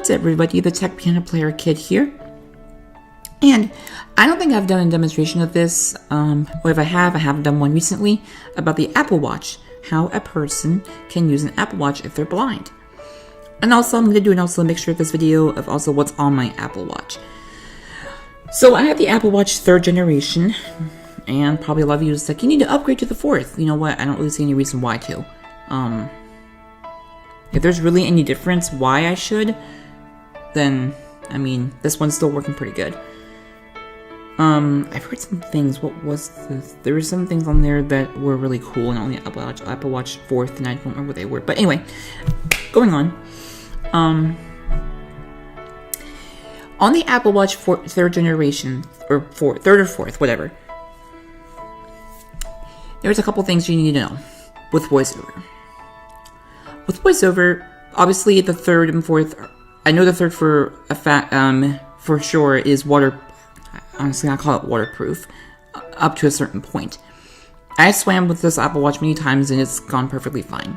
What's up, everybody? The Tech Piano Player Kid here. And I don't think I've done a demonstration of this, or if I haven't done one recently, about the Apple Watch. How a person can use an Apple Watch if they're blind. And also, I'm going to do a mixture of this video of also what's on my Apple Watch. So I have the Apple Watch 3rd generation, and probably a lot of you is like, you need to upgrade to the 4th. You know what? I don't really see any reason why to. If there's really any difference why I should, then, I mean, this one's still working pretty good. I've heard some things. What was this? There were some things on there that were really cool, and on the Apple Watch 4th, and I don't remember what they were. But anyway, going on. On the Apple Watch 3rd generation, or 3rd or 4th, whatever, there's a couple things you need to know with voiceover. With voiceover, obviously the 3rd and 4th, I know the 3rd for a fact, for sure is honestly I call it waterproof, up to a certain point. I swam with this Apple Watch many times and it's gone perfectly fine.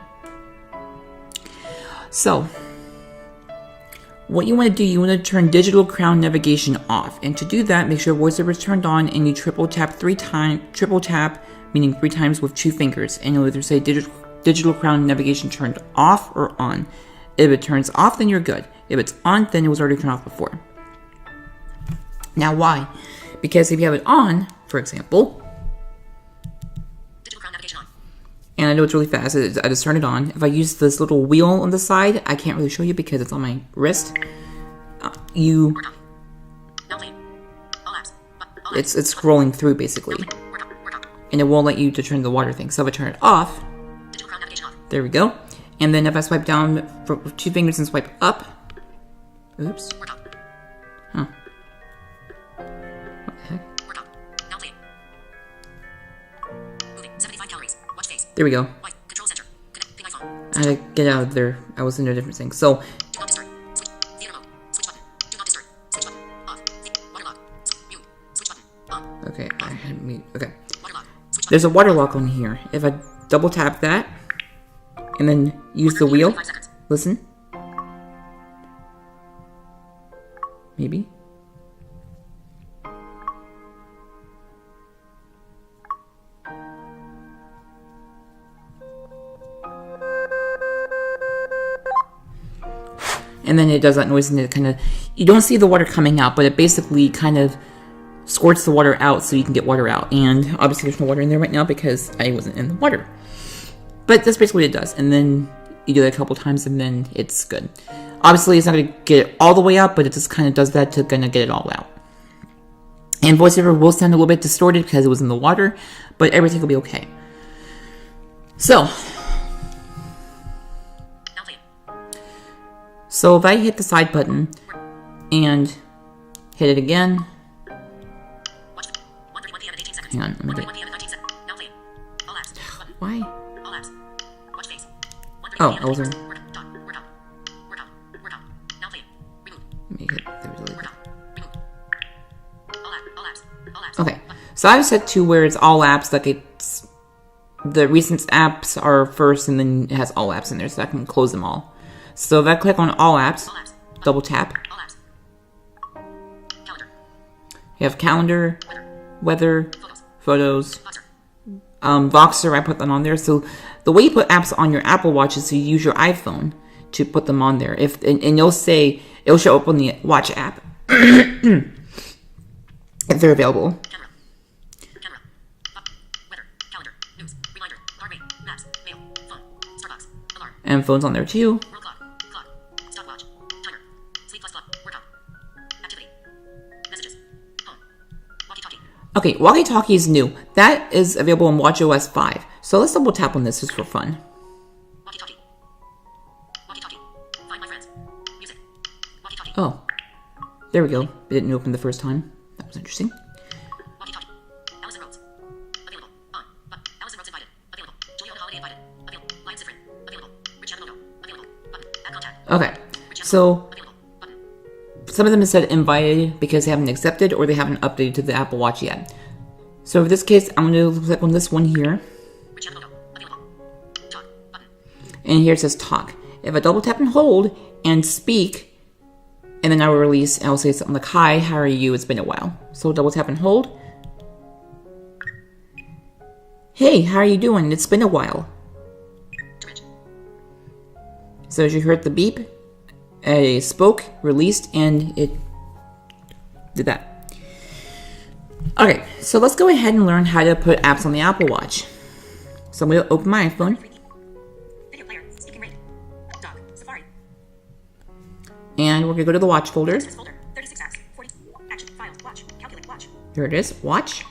So, what you want to do, you want to turn digital crown navigation off. And to do that, make sure voiceover is turned on and you triple tap, meaning 3 times with 2 fingers. And you'll either say digital crown navigation turned off or on. If it turns off, then you're good. If it's on, then it was already turned off before. Now, why? Because if you have it on, for example, and I know it's really fast, I just turn it on. If I use this little wheel on the side, I can't really show you because it's on my wrist. It's scrolling through basically, and it won't let you to turn the water thing. So if I turn it off, there we go. And then if I swipe down with 2 fingers and swipe up, oops, huh? What the heck? There we go. I had to get out of there. I was in a different thing. So, okay, okay. There's a water lock on here. If I double tap that, and then use the wheel, listen. Maybe. And then it does that noise and it kind of, you don't see the water coming out, but it basically kind of squirts the water out so you can get water out. And obviously there's no water in there right now because I wasn't in the water. But that's basically what it does. And then you do that a couple times and then it's good. Obviously it's not going to get it all the way out, but it just kind of does that to kind of get it all out. And voiceover will sound a little bit distorted because it was in the water, but everything will be okay. So if I hit the side button and hit it again, hang on, let me get, why? Oh, I wasn't. Let me hit, there was a little. Okay, so I've set to where it's all apps, like it's, the recent apps are first and then it has all apps in there so I can close them all. So if I click on all apps, double tap, you have calendar, weather, photos, Voxer, I put them on there. So the way you put apps on your Apple Watch is to use your iPhone to put them on there. And you'll say, it'll show up on the Watch app if they're available. And phone's on there too. Okay, walkie-talkie is new. That is available on watchOS 5. So let's double tap on this just for fun. Oh, there we go. It didn't open the first time. That was interesting. Okay, so some of them have said invited because they haven't accepted or they haven't updated to the Apple Watch yet. So in this case, I'm going to click on this one here. And here it says talk. If I double tap and hold and speak, And then I will release, and I'll say something like, "Hi, how are you? It's been a while." So double tap and hold. "Hey, how are you doing? It's been a while." So as you heard the beep, it spoke, released, and it did that. Okay, so let's go ahead and learn how to put apps on the Apple Watch. So I'm going to open my iPhone. Video player, speaking rate, dog, Safari. And we're going to go to the watch folder. 36 apps, 40, action, files, watch, calculate, watch. Here it is, watch.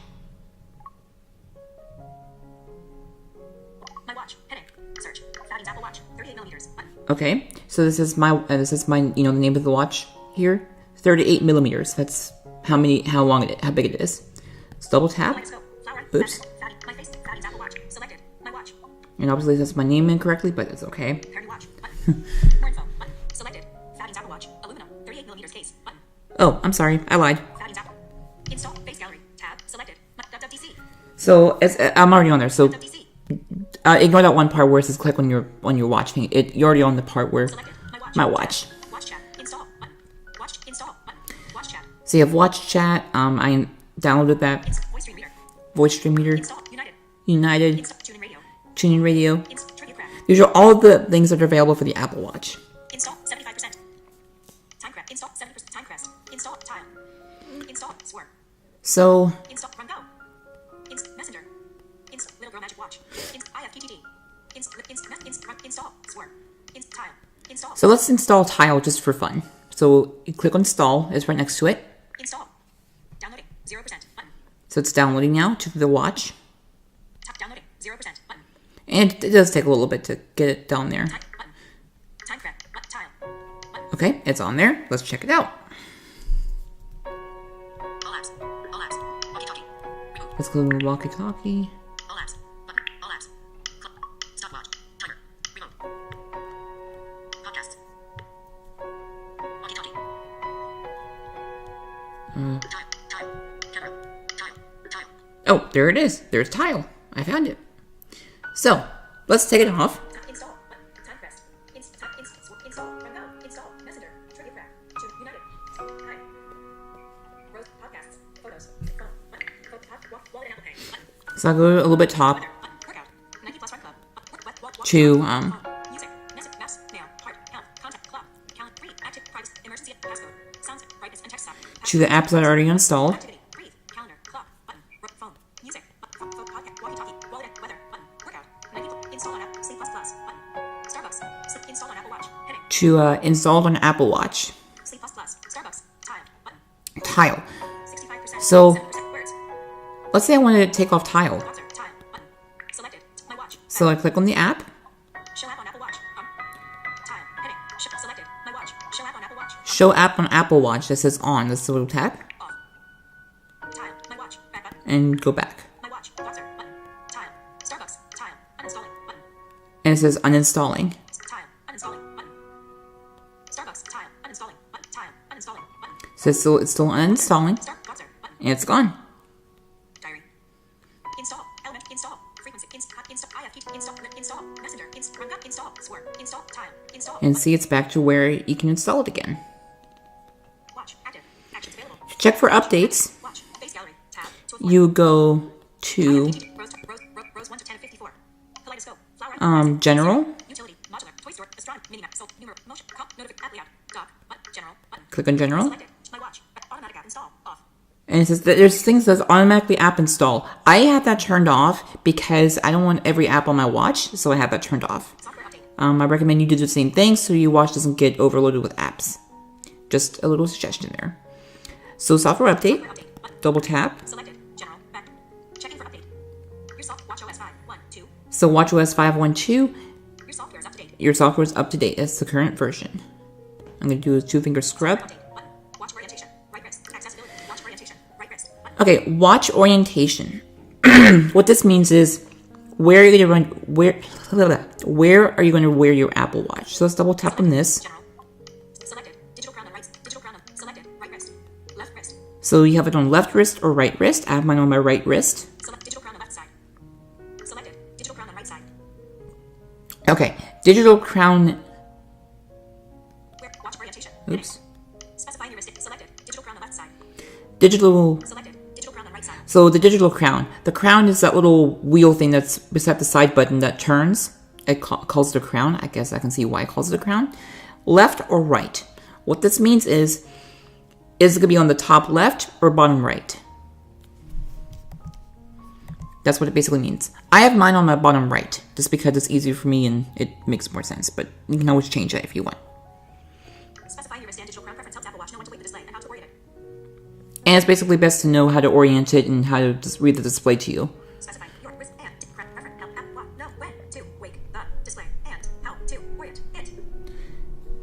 My watch, heading, search, Fatty's Apple Watch, 38 millimeters, button. Okay, so this is my the name of the watch here. 38 millimeters. That's how big it is. Let's double tap. Oops. My face, Fatty's Apple Watch, selected, my watch. And obviously that's my name incorrectly, but it's okay. Parity watch, button. More info, button. Selected, Fatty's Apple Watch, aluminum, 38 millimeters case, button. Oh, I'm sorry, I lied. Fatty's Apple. Install, face gallery, tab, selected, WWDC. So I'm already on there. So WWDC. ignore that one part where it says click on your watch thing. You're already on the part where Selected, my watch. Watch chat, install, button. Watch, install, button. Watch chat. So you have watch chat. I downloaded that. Voice stream reader. Voice stream reader. Install, United. Install, tuning radio. Tuning radio. Trivia craft. These are all the things that are available for the Apple Watch. Install 75%. Time crest. Install 70%. Time crest. Install tile. Install swarm. So Install run go. Messenger. Little girl magic watch. IFTTT. Install swarm. Tile. Install. So let's install Tile just for fun. So you click on install, it's right next to it. Install. Downloading 0% button. So it's downloading now to the watch. Downloading 0% button. And it does take a little bit to get it down there. Time button. Time crest. Tile. Button. Okay, it's on there. Let's check it out. All apps. All apps. Walkie-talkie. Remove. Let's go to the walkie-talkie. All apps. Button. All apps. Stopwatch. Timer. Remote. Podcasts. Walkie-talkie. Tile. Camera. Tile. Oh, there it is. There's Tile. I found it. So let's take it off. Install. Button. Time crest. Install. Run go. Install. Messenger. Trivia craft. United. Hi. Rose. Podcasts. Photos. Phone. Button. Wallet and Apple Pay. Button. So I'll go a little bit top Weather. Button. Workout. 90 plus run club. to Music. Message. Maps. Mail. Heart. Health. Contact. Club. Calendar. Breathe. Active. Privacy. Emergency. Passcode. Sounds. Brightness and text stop. to the apps that are already installed. Activity. Breathe. Calendar. Clock. Button. Phone. Music. Phone. Podcast. Walkie-talkie. Wallet. Weather. Button. Workout. 90. Install on app. Sleep plus plus. Button. Starbucks. Install on Apple Watch. Heading. To installed on Apple Watch. Sleep plus plus. Starbucks. Tile. Button. Tile. 65%. So 7% words. let's say I wanted to take off Tile. Browser. Tile. Button. Selected. My watch. So I click on the app. Show app on Apple Watch. Tile. Heading. Selected. My watch. Show app on Apple Watch. Show app on Apple Watch that says on. Let's little tap Off. Tile. My watch. Back button. and go back. My watch. Browser. Button. Tile. Starbucks. Tile. Uninstalling. Button. And it says uninstalling. Tile. Uninstalling. Button. Starbucks. Tile. Uninstalling. Button. Tile. Uninstalling. Button. So it's still uninstalling Start. Browser. Button. and it's gone. Diary. Install. Element. Install. Frequency. Install. IFT. Install. Install. Messenger. Run up. Install. Swarm. Install. Tile. Install. And see, it's back to where you can install it again. Watch. Active. Actions available. To check for updates, Watch. Face gallery. Tab. you go to Rose 1 to 10 of 54. Kaleidoscope. Flower. general, Utility. Modular. Toy store. Astronomy. Mini map. Sold. Numeral. Motion. Notification. App. Dock. Button. General. Button. click on general, Selected. My watch. Automatic app install. Off. and it says that there's things that says automatically app install. I have that turned off because I don't want every app on my watch, so I have that turned off. Software update. I recommend you do the same thing so your watch doesn't get overloaded with apps. Just a little suggestion there. So software update, Update. Button. double tap. Selected. General. Back. Checking for update. Your watch OS 5. 1. 2. So watchOS 5.1.2, Your software is up to date. your software is up to date. That's the current version. I'm going to do a 2-finger scrub. Update. Button. Watch orientation. Right wrist. Accessibility. Watch orientation. Right wrist. Button. Okay, watch orientation. What this means is where are you going to run, where are you going to wear your Apple Watch? So let's double tap on this. General. Selected. Digital crown on right. Digital crown on. Selected. Right wrist. Left wrist. So you have it on left wrist or right wrist. I have mine on my right wrist. Select digital crown on left side. Selected. Digital crown on right side. Okay, digital crown. Watch orientation. Oops. Digital. Selected. Digital crown on right side. So the digital crown. The crown is that little wheel thing that's beside the side button that turns. It calls it a crown. I guess I can see why it calls it a crown. Left or right. What this means is it going to be on the top left or bottom right? That's what it basically means. I have mine on my bottom right, just because it's easier for me and it makes more sense. But you can always change that if you want. Specifying your wrist and digital crown preference helps AppleWatch know when to wait the display and how to orient it. And it's basically best to know how to orient it and how to just read the display to you. Specifying your wrist and crown preference help AppleWatch know when to wake the display and how to orient it.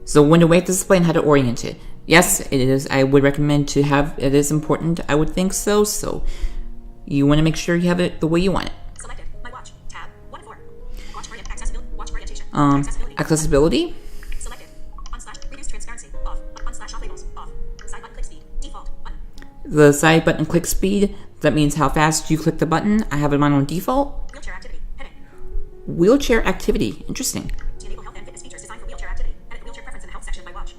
So when to wait the display and how to orient it. Yes, it is. I would recommend to have. It is important. I would think so. So you want to make sure you have it the way you want it. Selected. My watch. Tab 1 of 4. Watch orient accessibility. Watch orientation. Accessibility. Selected. On slash reduce transparency off. On slash off labels off. Side button click speed default button. The side button click speed. That means how fast you click the button. I have it on default. Wheelchair activity. Heading. Wheelchair activity. Interesting. To enable health and fitness features designed for wheelchair activity. Edit the wheelchair preference in the health section of my watch.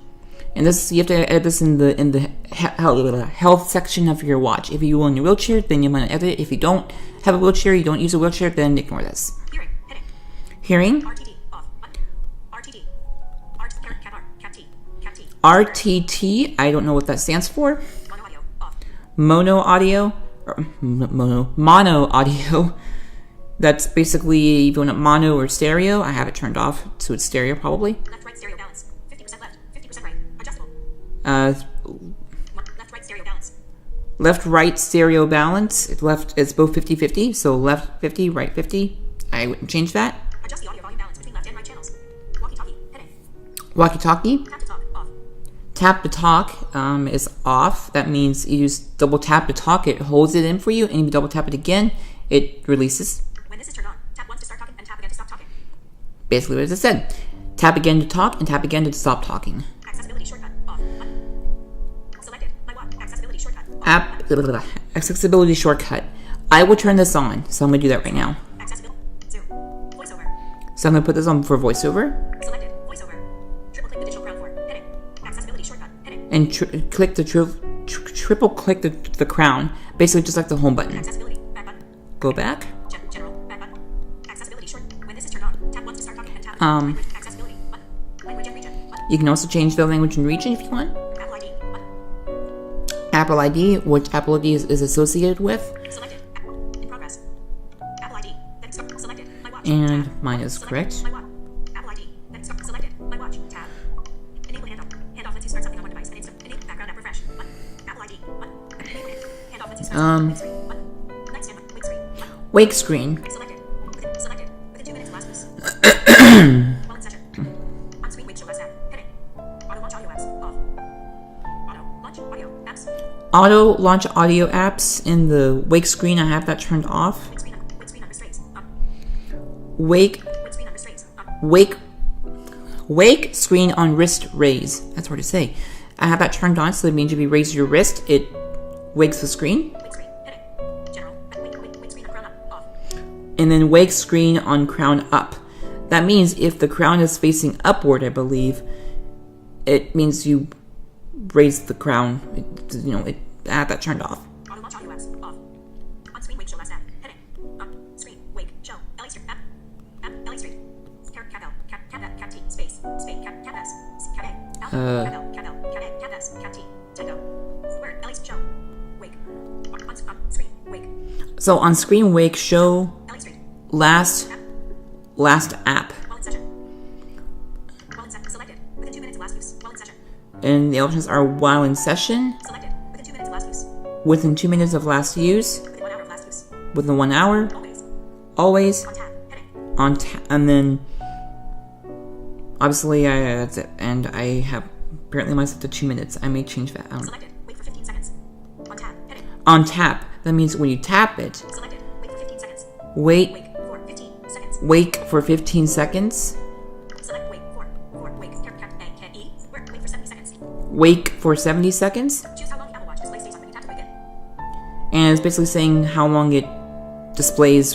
And this, you have to edit this in the health section of your watch. If you're in your wheelchair, then you want to edit it. If you don't have a wheelchair, you don't use a wheelchair, then ignore this. Hearing. Heading. Hearing. RTD off button. RTD. Art cat art cat T. Cat T. RTT. I don't know what that stands for. Mono audio off. Mono audio. Or mono audio. That's basically if you want mono or stereo. I have it turned off, so it's stereo probably. Left right stereo balance. 50% left. 50% right. Adjustable. Left right stereo balance. Left right stereo balance. It's both 50-50, so left 50, right 50. I wouldn't change that. Adjust the audio volume balance between left and right channels. Walkie-talkie. Heading. Walkie-talkie. Tap to talk off. Tap to talk is off. That means you just double tap to talk. It holds it in for you, and if you double tap it again, it releases. When this is turned on, tap once to start talking and tap again to stop talking. Basically what it just said. Tap again to talk and tap again to stop talking. Accessibility shortcut off. Selected. My watch. Accessibility shortcut off. Accessibility shortcut. I will turn this on, so I'm going to do that right now. Accessibility. Zoom. Voiceover. So I'm going to put this on for voiceover. Selected. Voiceover. Triple click the digital crown for heading. Accessibility shortcut heading. And click the triple click the crown. Basically just like the home button. Accessibility. Back button. Go back. General. Back button. Accessibility short. When this is turned on, tap once to start talking and tap. Language. Accessibility. Button. Language and region. Button. You can also change the language and region if you want. Apple ID. Button. Apple ID, which Apple ID is associated with. Selected. In progress. Apple ID. Then start. Selected. My watch. And Tab. mine is Selected. correct. My watch. Apple ID. Then start. Selected. My watch. Tab. Enable handoff. Handoff when to start something on one device. And instant. Enable background app refresh. Button. Apple ID. Button. Enable handoff when to start something. Wake screen. Button. Night stand. Wake screen. Button. Wake screen. Selected. Selected. Within 2 minutes last use. While in session. On screen wake show last app. Heading. Auto launch audio apps. Off. Auto launch audio apps. Auto launch audio apps in the wake screen. I have that turned off. Wake screen on restraints. Up. Wake Wake screen on restraints. Up. wake screen on wrist raise. That's hard to say. I have that turned on, so that means if you raise your wrist, it wakes the screen. Wake screen. Heading. General. Wake screen on crown up. Off. And then wake screen on crown up. That means if the crown is facing upward, I believe, it means you raise the crown. I have that turned off. Auto launch audio apps. Off. On screen wake show last app. Heading. Up. Screen wake show. LA Street. App. LA Street. Cap L. Cap T. Space. Cap S. Cap A. Cap L. Cap A. Cap S. Cap T. Tango. Word. LA show. Wake. On screen wake. So on screen wake show LA Street. last app. While in session. Selected. Within 2 minutes last use. While in session. And the options are while in session, Selected. Within 2 minutes last use. within 2 minutes of last use, Within 1 hour of last use. within 1 hour, Always. always, On tab. Heading. on and then obviously that's it. And I have apparently mine set to 2 minutes. I may change that. I don't know. Selected. Wait for 15 seconds. On tab. Heading. On tap, that means when you tap it, Selected. Wait for 15 seconds. wait Wake for 15 seconds. wake for 15 seconds, Select wait for wake. Cap A. Can E. Wait for 70 seconds. wake for 70 seconds, Choose how long the AppleWatch display stays on when you tap to wake it. and it's basically saying how long it displays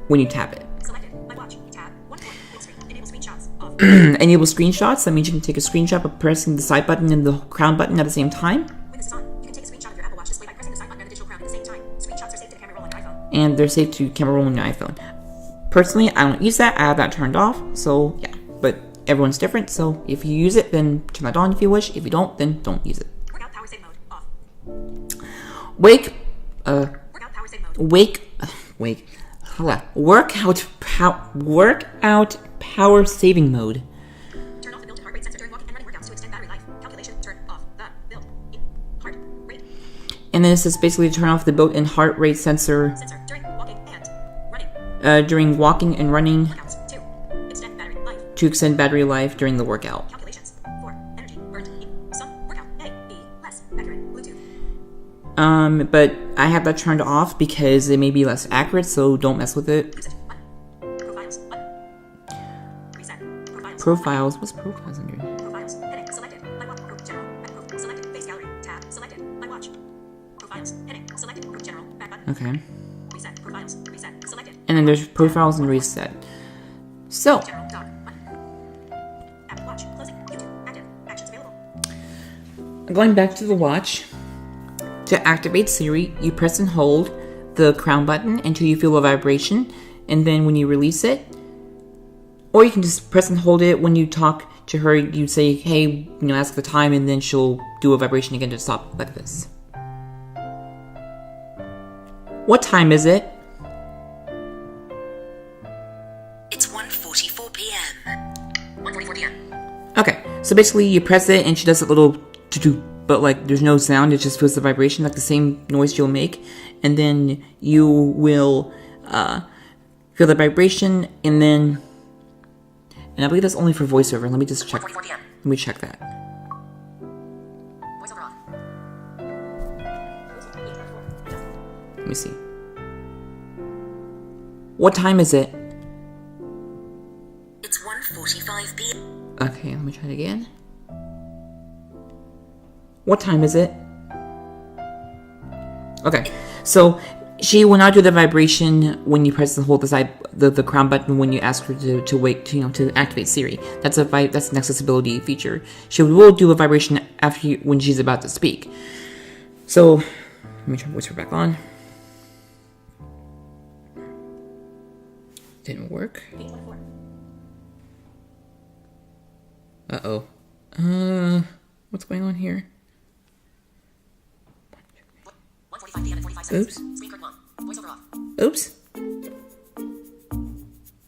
when you tap it. Selected. My watch. Tab. 1 4. Wake screen. Enable screenshots. Off. Enable screenshots, that means you can take a screenshot by pressing the side button and the crown button at the same time. When this is on, you can take a screenshot of your AppleWatch display by pressing and they're safe to camera roll on your iPhone. Personally, I don't use that. I have that turned off. So yeah, but everyone's different. So if you use it, then turn that on if you wish. If you don't, then don't use it. Workout power save mode off. Workout power saving mode. Turn off the built-in heart rate sensor during walking and running workouts to extend battery life. Calculation, turn off the built-in heart rate. And then it says basically turn off the built-in heart rate sensor During walking and running. During walking and running Workouts to extend battery life. to extend battery life during the workout. Calculations for energy burned in some workout may be less accurate. Bluetooth. But I have that turned off because it may be less accurate, so don't mess with it. Usage button. Profiles button. Reset. Profiles. Profiles. What's profiles under? Profiles. Heading selected. My watch. Group general. Back group. Selected. Face gallery. Tab. Selected. My watch. Profiles. Heading. Selected. Group general. Back button. Okay. Reset. Profiles. Reset. Selected. And then there's profiles and reset. So, General. Dock. Button. AppleWatch. Closing. YouTube. Active. Actions available. going back to the watch, to activate Siri, you press and hold the crown button until you feel a vibration, and then when you release it, or you can just press and hold it when you talk to her, you say, hey, ask the time, and then she'll do a vibration again to stop like this. What time is it? It's 1:44 p.m. 1:44 p.m. Okay, so basically you press it and she does a little doo-doo, but like there's no sound, it just feels the vibration, like the same noise you'll make, and then you will feel the vibration, and I believe that's only for voiceover. Let me just check. 1:44 p.m. Let me check that. Voiceover off. Let me see. What time is it? It's 1:45 p.m. Okay, let me try it again. What time is it? Okay, so she will not do the vibration when you press and hold the crown button when you ask her to wake to activate Siri. That's an accessibility feature. She will do a vibration after when she's about to speak. So let me turn voiceover back on. Didn't work. 8:24. Uh-oh. What's going on here? 1:45 p.m. and 45 seconds. Oops. Screen curtain on. Voiceover off. Oops.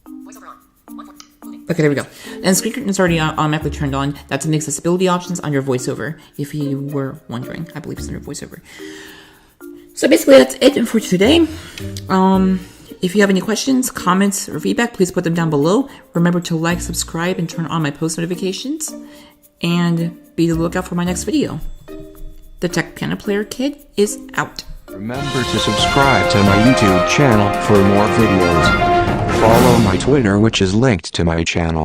Voiceover on. 1:40. Moving. Okay, there we go. And screen curtain is already automatically turned on. That's in the accessibility options under voiceover, if you were wondering. I believe it's under voiceover. So basically, that's it for today. If you have any questions, comments, or feedback, please put them down below. Remember to like, subscribe, and turn on my post notifications. And be on the lookout for my next video. The Tech Piano Player Kid is out. Remember to subscribe to my YouTube channel for more videos. Follow my Twitter, which is linked to my channel.